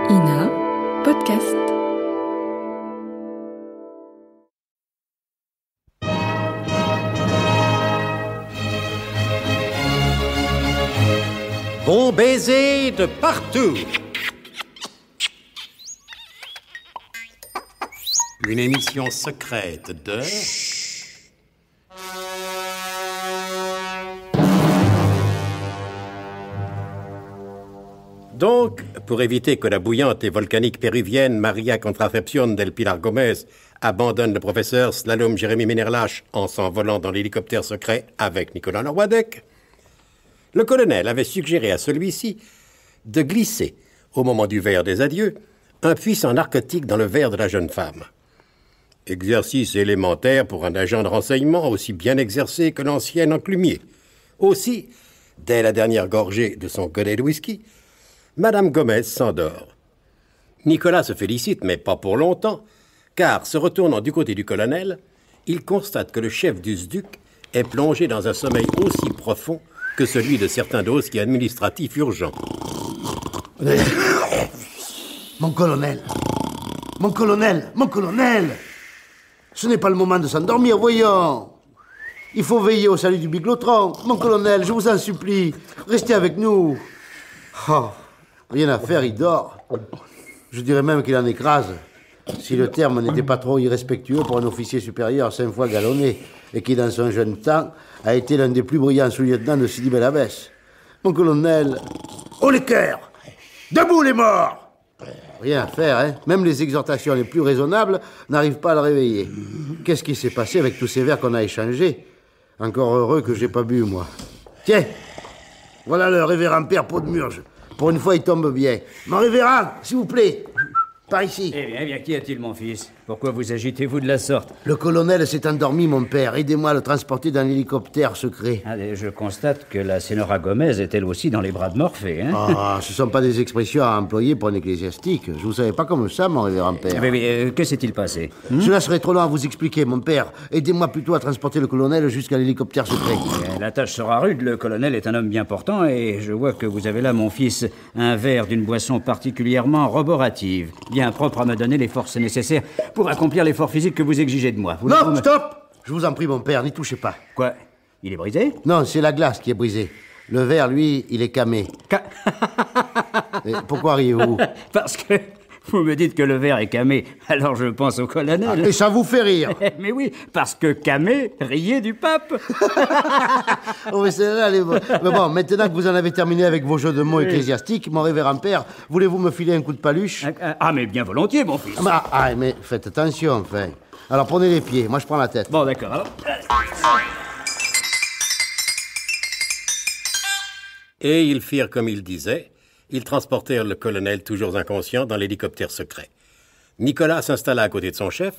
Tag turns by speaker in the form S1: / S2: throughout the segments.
S1: INA Podcast.
S2: Bon baiser de partout. Une émission secrète de... Donc, pour éviter que la bouillante et volcanique péruvienne Maria Contracepción del Pilar Gómez abandonne le professeur Slalom Jérémy Ménerlache en s'envolant dans l'hélicoptère secret avec Nicolas Norwadec, le colonel avait suggéré à celui-ci de glisser, au moment du verre des adieux, un puissant narcotique dans le verre de la jeune femme. Exercice élémentaire pour un agent de renseignement aussi bien exercé que l'ancien enclumier. Aussi, dès la dernière gorgée de son godet de whisky, Madame Gomez s'endort. Nicolas se félicite, mais pas pour longtemps, car, se retournant du côté du colonel, il constate que le chef du SDUC est plongé dans un sommeil aussi profond que celui de certains dossiers administratifs urgents.
S3: Mon colonel, ce n'est pas le moment de s'endormir, voyons. Il faut veiller au salut du biglotron. Mon colonel, je vous en supplie, restez avec nous. Oh, rien à faire, il dort. Je dirais même qu'il en écrase, si le terme n'était pas trop irrespectueux pour un officier supérieur 5 fois galonné, et qui, dans son jeune temps, a été l'un des plus brillants sous-lieutenants de Sidi Bel Abbès. Mon colonel, haut les cœurs, debout les morts. Rien à faire, hein. Même les exhortations les plus raisonnables n'arrivent pas à le réveiller. Qu'est-ce qui s'est passé avec tous ces verres qu'on a échangés? Encore heureux que j'ai pas bu, moi. Tiens, voilà le révérend père Pot-de-Murge. Pour une fois, il tombe bien. Mon révérend, s'il vous plaît, par ici.
S4: Eh bien, qu'y a-t-il, mon fils? Pourquoi vous agitez-vous de la sorte?
S3: Le colonel s'est endormi, mon père. Aidez-moi à le transporter dans l'hélicoptère secret.
S4: Allez, je constate que la Sénora Gomez est elle aussi dans les bras de Morphée, hein?
S3: Ah, ce ne sont pas des expressions à employer pour un ecclésiastique. Je vous savais pas comme ça, mon révérend père.
S4: Mais que s'est-il passé?
S3: Cela serait trop long à vous expliquer, mon père. Aidez-moi plutôt à transporter le colonel jusqu'à l'hélicoptère secret.
S4: La tâche sera rude. Le colonel est un homme bien portant et je vois que vous avez là, mon fils, un verre d'une boisson particulièrement roborative, bien propre à me donner les forces nécessaires pour accomplir l'effort physique que vous exigez de moi.
S3: Non, stop! Je vous en prie, mon père, n'y touchez pas.
S4: Quoi? Il est brisé?
S3: Non, c'est la glace qui est brisée. Le verre, lui, il est camé. Et pourquoi riez-vous?
S4: Parce que vous me dites que le verre est camé, alors je pense au colonel.
S3: Et ça vous fait rire?
S4: Mais oui, parce que camé riait du pape.
S3: Oh, mais celle-là, elle est bonne. Mais bon, maintenant que vous en avez terminé avec vos jeux de mots ecclésiastiques, mon révérend père, voulez-vous me filer un coup de paluche?
S4: Ah, mais bien volontiers, mon fils.
S3: Mais faites attention, enfin. Alors, prenez les pieds, moi je prends la tête.
S4: Bon, d'accord, alors...
S2: Et ils firent comme il disait. Ils transportèrent le colonel toujours inconscient dans l'hélicoptère secret. Nicolas s'installa à côté de son chef,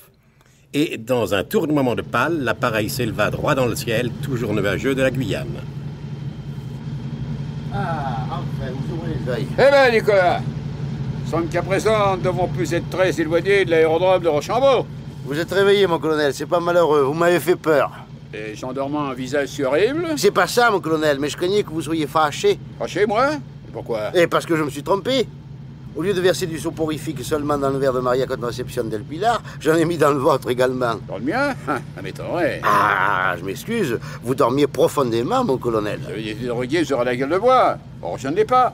S2: et dans un tournoiement de pales, l'appareil s'éleva droit dans le ciel, toujours nuageux de la Guyane.
S3: Ah, enfin, vous ouvrez les yeux.
S5: Eh bien, Nicolas, semble qu'à présent, nous ne devons plus être très éloignés de l'aérodrome de Rochambeau.
S3: Vous êtes réveillé, mon colonel, c'est pas malheureux, vous m'avez fait peur.
S5: Et gendarment un visage si horrible.
S3: C'est pas ça, mon colonel, mais je craignais que vous soyez fâché.
S5: Chez moi? Pourquoi?
S3: Et parce que je me suis trompé. Au lieu de verser du soporifique seulement dans le verre de Maria Contracepción del Pilar, j'en ai mis dans le vôtre également.
S5: Dans le mien? Ça m'étonnerait.
S3: Ah, je m'excuse. Vous dormiez profondément, mon colonel.
S5: Il était drogué sur la gueule de bois. Or, je ne l'ai pas.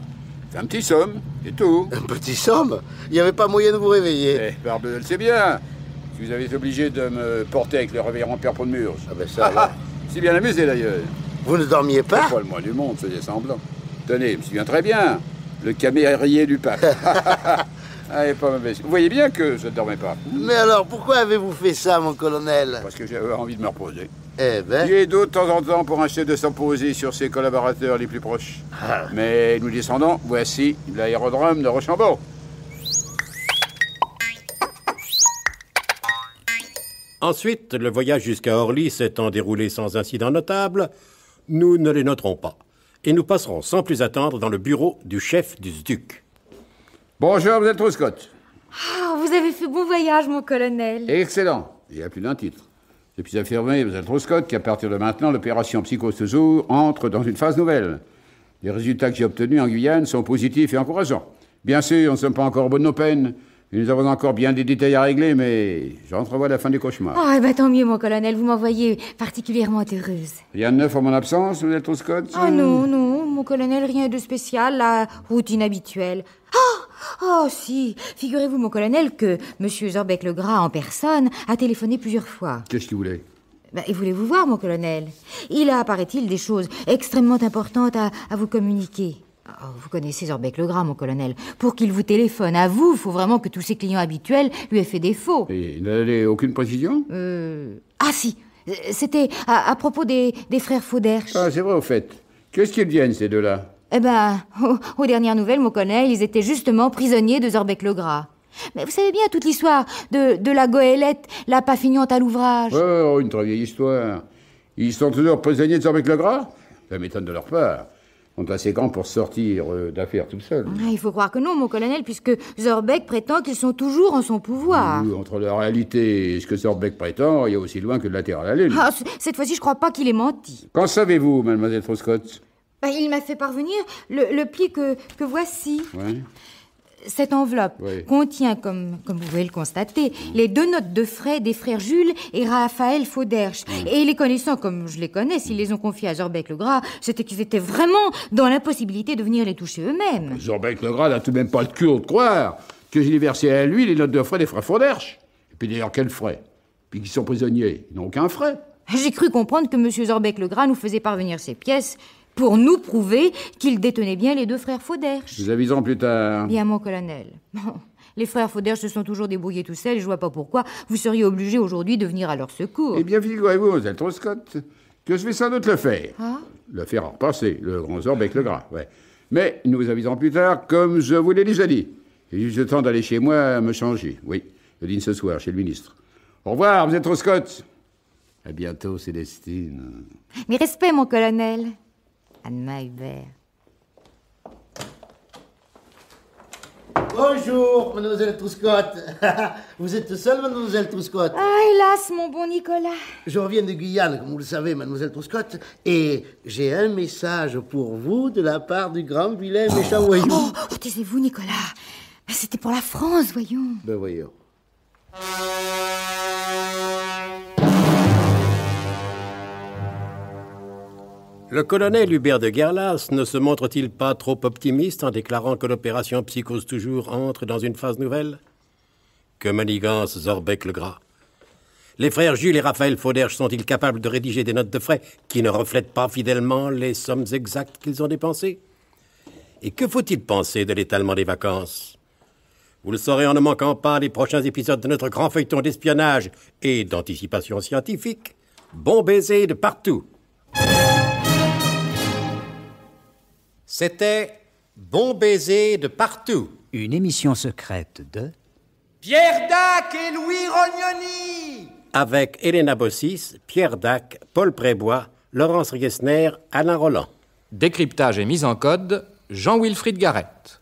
S5: C'est un petit somme, c'est tout.
S3: Un petit somme? Il n'y avait pas moyen de vous réveiller.
S5: Eh, parbleu, c'est bien. Si vous avez été obligé de me porter avec le révérend père Pot-de-Murge.
S3: Ah ben ça, là.
S5: C'est bien amusé, d'ailleurs.
S3: Vous ne dormiez pas?
S5: Pas le moins du monde faisait semblant. Tenez, je me souviens très bien. Le camérier du pape. Ah, pas mauvais. Vous voyez bien que je ne dormais pas.
S3: Mais alors, pourquoi avez-vous fait ça, mon colonel?
S5: Parce que j'avais envie de me reposer.
S3: Eh ben...
S5: J'ai d'eau de temps en temps pour un chef de s'imposer sur ses collaborateurs les plus proches.
S3: Ah.
S5: Mais nous descendons, voici l'aérodrome de Rochambeau.
S2: Ensuite, le voyage jusqu'à Orly s'étant déroulé sans incident notable, nous ne les noterons pas. Et nous passerons sans plus attendre dans le bureau du chef du SDUC.
S5: Bonjour, vous êtes Truscott.
S6: Ah, vous avez fait bon voyage, mon colonel.
S5: Excellent. Il y a plus d'un titre. Je puis affirmer, vous êtes Truscott, qu'à partir de maintenant, l'opération Psychostoso entre dans une phase nouvelle. Les résultats que j'ai obtenus en Guyane sont positifs et encourageants. Bien sûr, nous ne sommes pas encore au bout de nos peines. Et nous avons encore bien des détails à régler, mais j'entrevois la fin du cauchemar.
S6: Oh, tant mieux, mon colonel, vous m'envoyez particulièrement heureuse.
S5: Rien de neuf en mon absence, vous êtes au Scott?
S6: Oh non, mon colonel, rien de spécial, la routine habituelle. Oh, si, figurez-vous, mon colonel, que M. Zorbeck-Legras en personne a téléphoné plusieurs fois.
S5: Qu'est-ce qu'il voulait?
S6: Et voulez-vous voir, mon colonel? Il a, paraît-il, des choses extrêmement importantes à vous communiquer. Oh, vous connaissez Zorbeck-Legras, mon colonel. Pour qu'il vous téléphone à vous, il faut vraiment que tous ses clients habituels lui aient fait défaut.
S5: Et il n'avait aucune précision?
S6: Ah si, c'était à propos des frères Fauderche.
S5: Ah, c'est vrai, au fait. Qu'est-ce qu'ils deviennent, ces deux-là?
S6: Aux dernières nouvelles, mon colonel, ils étaient justement prisonniers de Zorbeck-Legras. Mais vous savez bien toute l'histoire de la goélette, la pas fignante à l'ouvrage.
S5: Oh, une très vieille histoire. Ils sont toujours prisonniers de Zorbeck-Legras? Ça m'étonne de leur part. Ils sont assez grands pour sortir d'affaires tout seuls.
S6: Il faut croire que non, mon colonel, puisque Zorbeck prétend qu'ils sont toujours en son pouvoir.
S5: Oui, entre la réalité et ce que Zorbeck prétend, il y a aussi loin que de la Terre à la Lune.
S6: Cette fois-ci, je crois pas qu'il ait menti.
S5: Qu'en savez-vous, mademoiselle Truscott?
S6: Il m'a fait parvenir le pli que voici.
S5: Ouais.
S6: Cette enveloppe contient, comme vous pouvez le constater, les 2 notes de frais des frères Jules et Raphaël Fauderche. Et les connaissant comme je les connais, s'ils les ont confiés à Zorbeck-Legras, c'était qu'ils étaient vraiment dans l'impossibilité de venir les toucher eux-mêmes.
S5: Zorbeck-Legras n'a tout de même pas le culot de croire que j'ai versé à lui les notes de frais des frères Fauderche. Et puis d'ailleurs, quels frais? Puis qu'ils sont prisonniers, ils n'ont aucun frais.
S6: J'ai cru comprendre que M. Zorbeck-Legras nous faisait parvenir ces pièces pour nous prouver qu'il détenait bien les 2 frères Fauderche.
S5: Nous avisons plus tard.
S6: Bien, mon colonel. Bon, les frères Fauderche se sont toujours débrouillés tout seuls et je vois pas pourquoi vous seriez obligé aujourd'hui de venir à leur secours.
S5: Eh bien, figurez-vous, mademoiselle Truscott, que je vais sans doute le faire. Le faire en repassé, le grand Zorbeck-Legras, ouais. Mais nous vous avisons plus tard, comme je vous l'ai déjà dit. J'ai juste le temps d'aller chez moi me changer. Oui, je dîne ce soir chez le ministre. Au revoir, vous êtes Truscott. À bientôt, Célestine.
S6: Mes respects, mon colonel. Anne Hubert.
S3: Bonjour, mademoiselle Truscott. Vous êtes seule, mademoiselle Truscott?
S6: Hélas, mon bon Nicolas.
S3: Je reviens de Guyane, comme vous le savez, mademoiselle Truscott, et j'ai un message pour vous de la part du grand vilain méchant voyou.
S6: Oh, taisez-vous, Nicolas. C'était pour la France, voyons.
S3: Ben voyons.
S2: Le colonel Hubert de Guerlas ne se montre-t-il pas trop optimiste en déclarant que l'opération Psychose Toujours entre dans une phase nouvelle? Que manigance Zorbeck-Legras. Les frères Jules et Raphaël Fauderche sont-ils capables de rédiger des notes de frais qui ne reflètent pas fidèlement les sommes exactes qu'ils ont dépensées? Et que faut-il penser de l'étalement des vacances? Vous le saurez en ne manquant pas les prochains épisodes de notre grand feuilleton d'espionnage et d'anticipation scientifique. Bon baiser de partout. C'était Bon baiser de partout.
S4: Une émission secrète de
S7: Pierre Dac et Louis Rognoni.
S2: Avec Elena Bossis, Pierre Dac, Paul Prébois, Laurence Riesner, Alain Roland.
S8: Décryptage et mise en code, Jean-Wilfried Garrett.